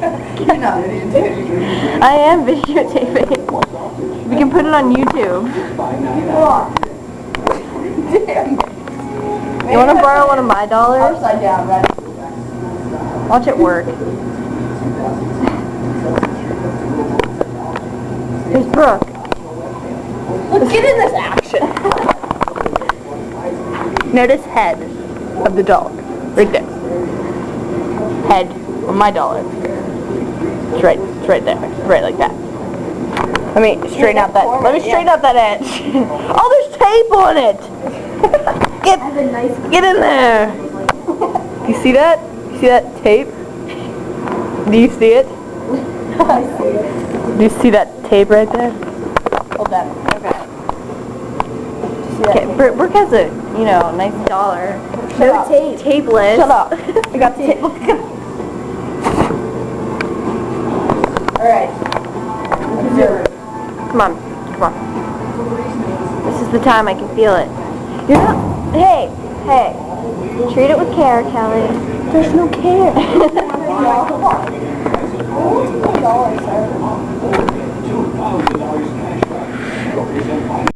You're not videotaping. I am videotaping. We can put it on YouTube. Damn. You want to borrow one of my dollars? Upside down, right? Watch it work. Here's Brooke. Let's get in this action. Notice head of the dollar. Right there. Head of my dollar. It's right there. Right like that. Let me straighten out that. Let me straighten out that edge. Oh, there's tape on it. Get in there. You see that? You see that tape? Do you see it? I see it. Do you see that tape right there? Hold that. Okay. Brooke has a, nice dollar. No tape. Tapeless. Shut up. I got tape. Alright. Come on. This is the time I can feel it. You're not. Hey. Treat it with care, Kelly. There's no care.